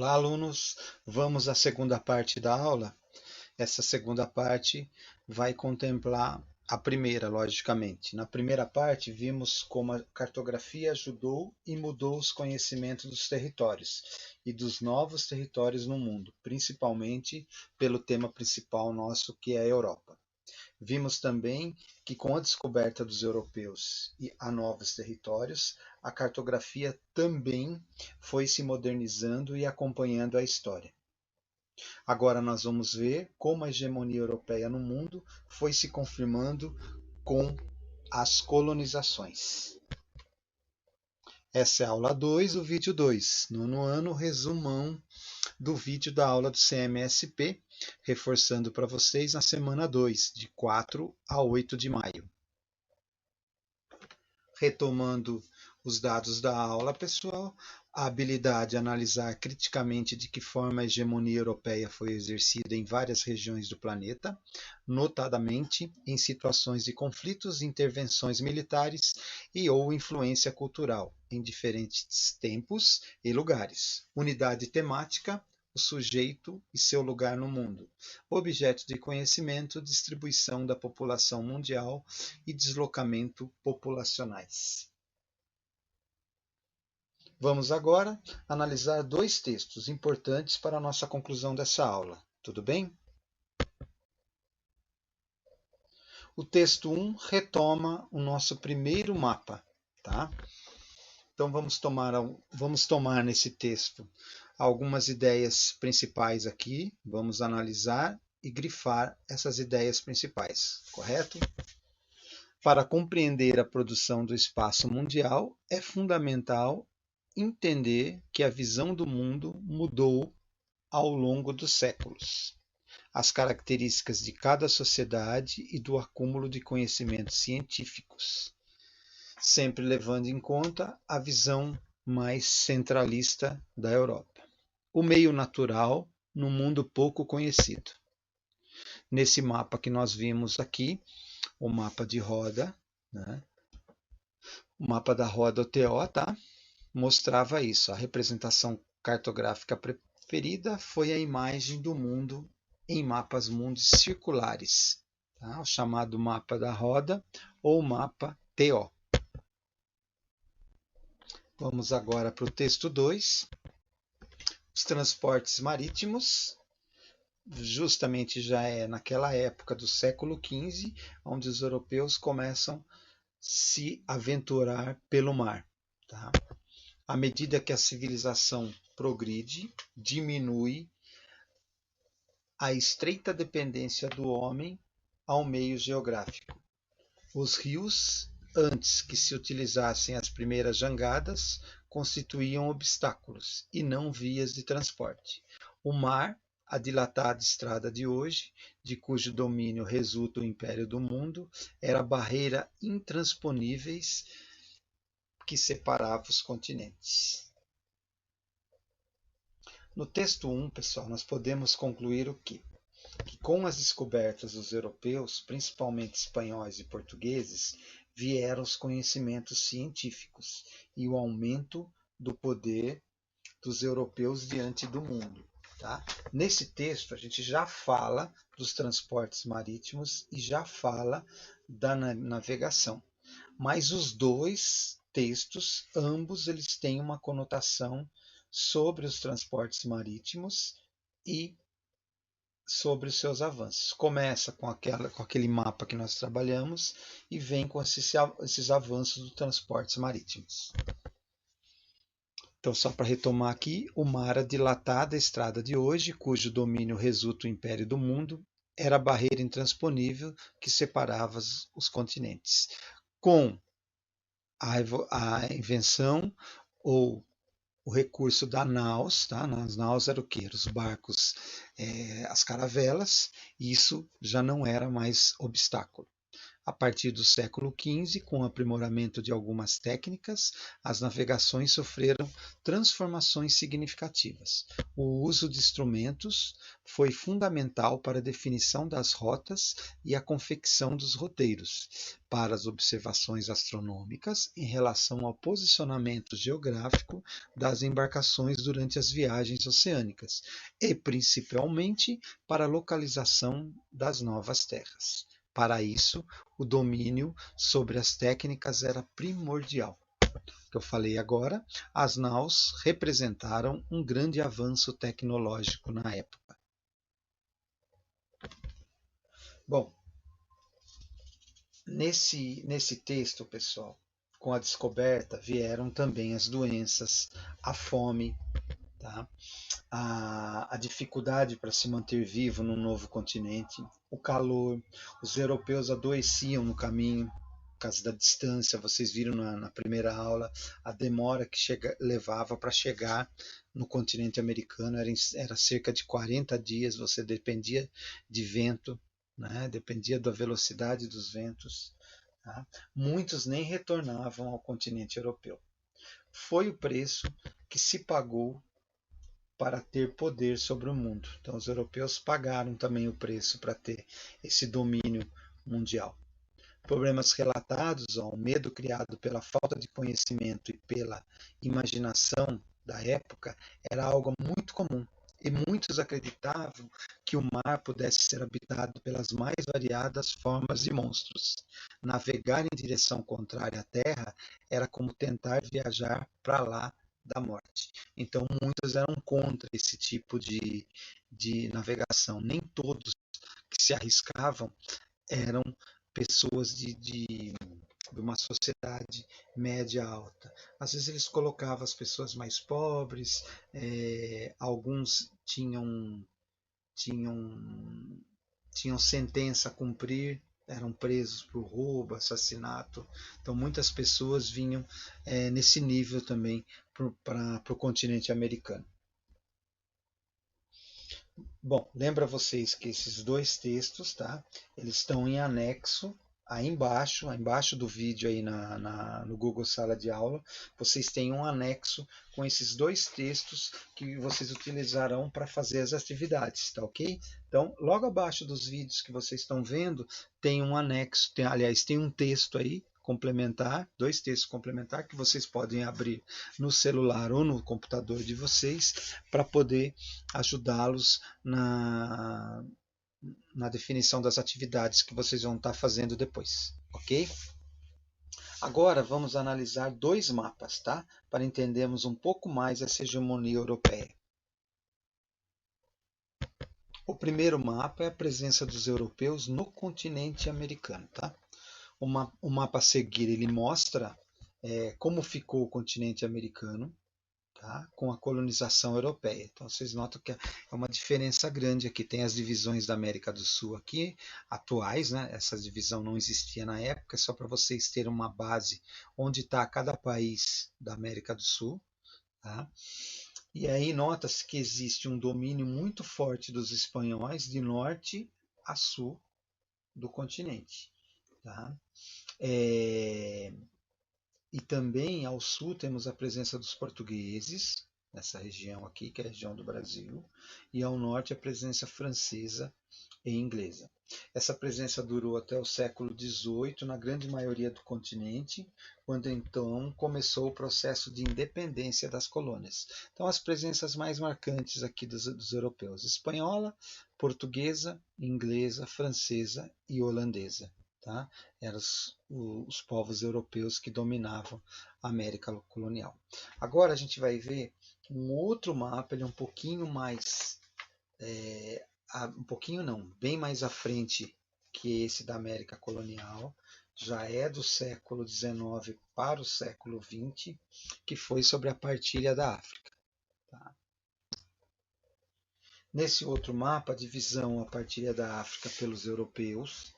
Olá, alunos! Vamos à segunda parte da aula. Essa segunda parte vai contemplar a primeira, logicamente. Na primeira parte, vimos como a cartografia ajudou e mudou os conhecimentos dos territórios e dos novos territórios no mundo, principalmente pelo tema principal nosso, que é a Europa. Vimos também que, com a descoberta dos europeus e a novos territórios, a cartografia também foi se modernizando e acompanhando a história. Agora nós vamos ver como a hegemonia europeia no mundo foi se confirmando com as colonizações. Essa é a aula 2, o vídeo 2. Nono ano, resumão do vídeo da aula do CMSP, reforçando para vocês na semana 2, de 4 a 8 de maio. Retomando os dados da aula, pessoal, a habilidade de analisar criticamente de que forma a hegemonia europeia foi exercida em várias regiões do planeta, notadamente em situações de conflitos, intervenções militares e ou influência cultural, em diferentes tempos e lugares. Unidade temática, o sujeito e seu lugar no mundo. Objeto de conhecimento, distribuição da população mundial e deslocamento populacionais. Vamos agora analisar dois textos importantes para a nossa conclusão dessa aula. Tudo bem? O texto 1 retoma o nosso primeiro mapa, tá? Então vamos tomar nesse texto algumas ideias principais aqui, vamos analisar e grifar essas ideias principais, correto? Para compreender a produção do espaço mundial, é fundamental entender que a visão do mundo mudou ao longo dos séculos. As características de cada sociedade e do acúmulo de conhecimentos científicos, sempre levando em conta a visão mais centralista da Europa. O meio natural no mundo pouco conhecido. Nesse mapa que nós vimos aqui, o mapa de roda, né? O mapa da roda OTO, tá? Mostrava isso. A representação cartográfica preferida foi a imagem do mundo em mapas mundos circulares, tá? O chamado mapa da roda ou mapa TO. Vamos agora para o texto 2. Os transportes marítimos, justamente já é naquela época do século XV, onde os europeus começam a se aventurar pelo mar, tá? À medida que a civilização progride, diminui a estreita dependência do homem ao meio geográfico. Os rios, antes que se utilizassem as primeiras jangadas, constituíam obstáculos e não vias de transporte. O mar, a dilatada estrada de hoje, de cujo domínio resulta o império do mundo, era barreira intransponíveis que separava os continentes. No texto 1, pessoal, nós podemos concluir o quê? Que com as descobertas dos europeus, principalmente espanhóis e portugueses, vieram os conhecimentos científicos e o aumento do poder dos europeus diante do mundo. Tá? Nesse texto, a gente já fala dos transportes marítimos e já fala da navegação. Mas os dois textos, ambos, eles têm uma conotação sobre os transportes marítimos e sobre os seus avanços. Começa com aquele mapa que nós trabalhamos e vem com esses avanços dos transportes marítimos. Então, só para retomar aqui, o mar, a dilatada estrada de hoje, cujo domínio resulta o império do mundo, era a barreira intransponível que separava os continentes. Com a invenção ou o recurso da naus, tá? Nas naus era o quê? Os barcos, as caravelas, e isso já não era mais obstáculo. A partir do século XV, com o aprimoramento de algumas técnicas, as navegações sofreram transformações significativas. O uso de instrumentos foi fundamental para a definição das rotas e a confecção dos roteiros, para as observações astronômicas em relação ao posicionamento geográfico das embarcações durante as viagens oceânicas e, principalmente, para a localização das novas terras. Para isso, o domínio sobre as técnicas era primordial. Que eu falei agora, as naus representaram um grande avanço tecnológico na época. Bom, nesse texto, pessoal, com a descoberta vieram também as doenças, a fome, tá? A dificuldade para se manter vivo num novo continente, o calor, os europeus adoeciam no caminho, por causa da distância, vocês viram na primeira aula, a demora que levava para chegar no continente americano, era cerca de 40 dias, você dependia de vento, né? Dependia da velocidade dos ventos. Tá? Muitos nem retornavam ao continente europeu. Foi o preço que se pagou para ter poder sobre o mundo. Então, os europeus pagaram também o preço para ter esse domínio mundial. Problemas relatados, o medo criado pela falta de conhecimento e pela imaginação da época era algo muito comum. E muitos acreditavam que o mar pudesse ser habitado pelas mais variadas formas de monstros. Navegar em direção contrária à Terra era como tentar viajar para lá da morte. Então, muitos eram contra esse tipo de navegação. Nem todos que se arriscavam eram pessoas de uma sociedade média alta. Às vezes eles colocavam as pessoas mais pobres, alguns tinham, tinham sentença a cumprir, eram presos por roubo, assassinato. Então muitas pessoas vinham nesse nível também para o continente americano. Bom, lembra vocês que esses dois textos, tá? Eles estão em anexo aí embaixo do vídeo aí no Google Sala de Aula, vocês têm um anexo com esses dois textos que vocês utilizarão para fazer as atividades, tá ok? Então, logo abaixo dos vídeos que vocês estão vendo, tem um anexo, aliás, tem um texto aí complementar, dois textos complementares que vocês podem abrir no celular ou no computador de vocês para poder ajudá-los na definição das atividades que vocês vão estar fazendo depois, ok? Agora vamos analisar dois mapas, tá? Para entendermos um pouco mais essa hegemonia europeia. O primeiro mapa é a presença dos europeus no continente americano, tá? O mapa a seguir ele mostra como ficou o continente americano, tá? Com a colonização europeia. Então vocês notam que é uma diferença grande aqui. Tem as divisões da América do Sul aqui, atuais, né? Essa divisão não existia na época, só para vocês terem uma base onde está cada país da América do Sul. Tá? E aí nota-se que existe um domínio muito forte dos espanhóis de norte a sul do continente. Tá? E também ao sul temos a presença dos portugueses, nessa região aqui, que é a região do Brasil, e ao norte a presença francesa e inglesa. Essa presença durou até o século XVIII na grande maioria do continente, quando então começou o processo de independência das colônias. Então as presenças mais marcantes aqui dos europeus: espanhola, portuguesa, inglesa, francesa e holandesa. Tá? Eram os povos europeus que dominavam a América colonial. Agora a gente vai ver um outro mapa, ele é um pouquinho mais, um pouquinho não, bem mais à frente que esse da América colonial, já é do século XIX para o século XX, que foi sobre a partilha da África. Tá? Nesse outro mapa, a divisão, a partilha da África pelos europeus,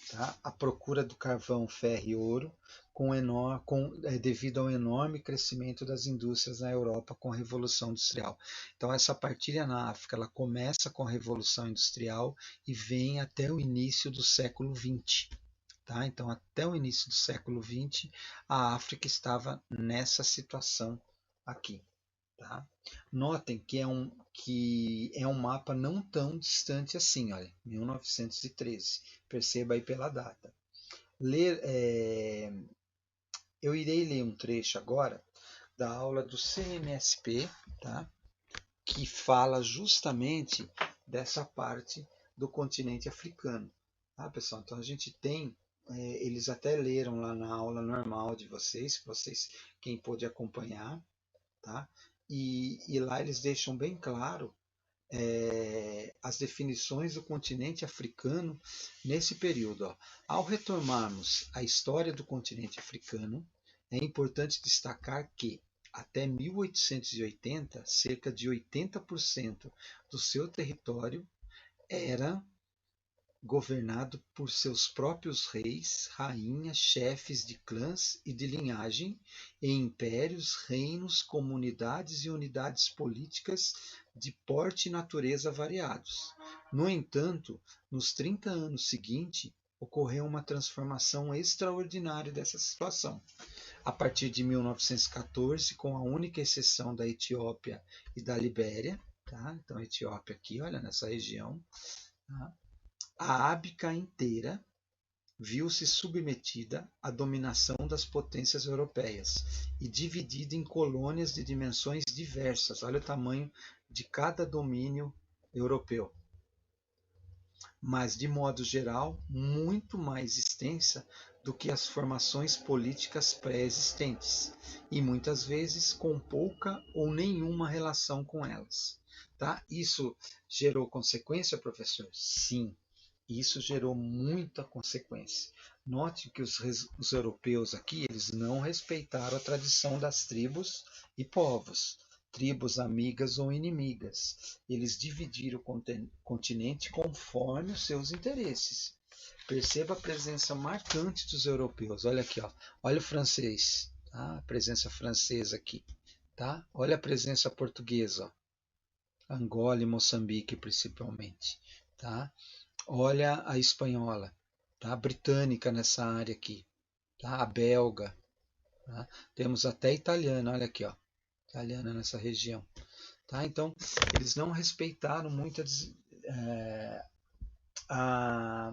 tá? A procura do carvão, ferro e ouro, devido ao enorme crescimento das indústrias na Europa com a Revolução Industrial. Então, essa partilha na África ela começa com a Revolução Industrial e vem até o início do século XX. Tá? Então, até o início do século XX, a África estava nessa situação aqui. Tá? Notem que é um mapa não tão distante assim, olha, 1913. Perceba aí pela data. Eu irei ler um trecho agora da aula do CMSP, tá? Que fala justamente dessa parte do continente africano. Tá, pessoal? Então a gente tem, eles até leram lá na aula normal de vocês, quem pôde acompanhar, tá? E lá eles deixam bem claro as definições do continente africano nesse período. Ó. Ao retomarmos a história do continente africano, é importante destacar que, até 1880, cerca de 80% do seu território era governado por seus próprios reis, rainhas, chefes de clãs e de linhagem, e impérios, reinos, comunidades e unidades políticas de porte e natureza variados. No entanto, nos 30 anos seguintes, ocorreu uma transformação extraordinária dessa situação. A partir de 1914, com a única exceção da Etiópia e da Libéria, tá? Então a Etiópia aqui, olha, nessa região, tá? A África inteira viu-se submetida à dominação das potências europeias e dividida em colônias de dimensões diversas. Olha o tamanho de cada domínio europeu. Mas, de modo geral, muito mais extensa do que as formações políticas pré-existentes, e muitas vezes com pouca ou nenhuma relação com elas. Tá? Isso gerou consequência, professor? Sim, isso gerou muita consequência. Note que os europeus aqui, eles não respeitaram a tradição das tribos e povos, tribos amigas ou inimigas. Eles dividiram o continente conforme os seus interesses. Perceba a presença marcante dos europeus. Olha aqui, ó. Olha o francês, tá? A presença francesa aqui, tá? Olha a presença portuguesa, ó. Angola e Moçambique principalmente, tá? Olha a espanhola, tá? A britânica nessa área aqui, tá? A belga, tá? Temos até a italiana, olha aqui, ó, italiana nessa região, tá? Então eles não respeitaram muito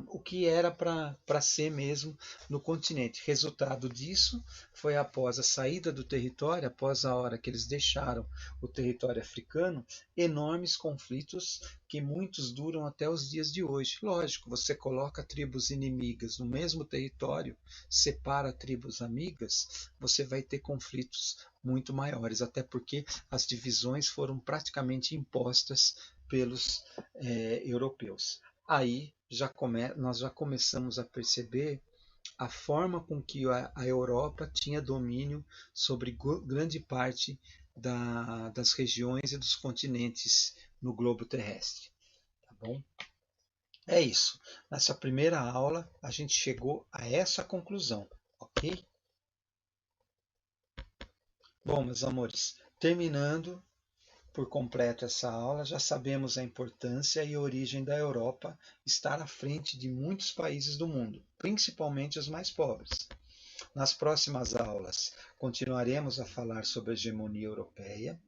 o que era para ser mesmo no continente. Resultado disso foi após a saída do território, após a hora que eles deixaram o território africano, enormes conflitos que muitos duram até os dias de hoje. Lógico, você coloca tribos inimigas no mesmo território, separa tribos amigas, você vai ter conflitos muito maiores, até porque as divisões foram praticamente impostas pelos europeus. Aí nós já começamos a perceber a forma com que a Europa tinha domínio sobre grande parte das regiões e dos continentes no globo terrestre. Tá bom? É isso. Nessa primeira aula, a gente chegou a essa conclusão, ok? Bom, meus amores, terminando por completo essa aula, já sabemos a importância e a origem da Europa estar à frente de muitos países do mundo, principalmente os mais pobres. Nas próximas aulas, continuaremos a falar sobre a hegemonia europeia,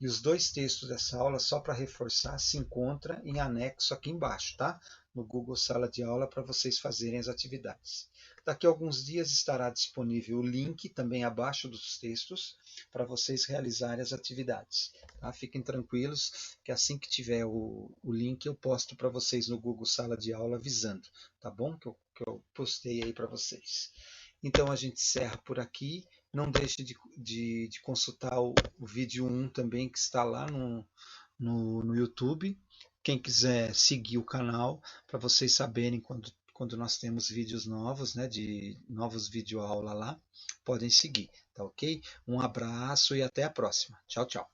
e os dois textos dessa aula, só para reforçar, se encontram em anexo aqui embaixo, tá? No Google Sala de Aula para vocês fazerem as atividades. Daqui a alguns dias estará disponível o link também abaixo dos textos para vocês realizarem as atividades. Tá? Fiquem tranquilos que assim que tiver o link eu posto para vocês no Google Sala de Aula avisando, tá bom? Que eu postei aí para vocês. Então a gente encerra por aqui. Não deixe de consultar o vídeo 1 também, que está lá no YouTube. Quem quiser seguir o canal, para vocês saberem quando nós temos vídeos novos, né, de novos vídeo aula lá, podem seguir, tá ok? Um abraço e até a próxima. Tchau, tchau.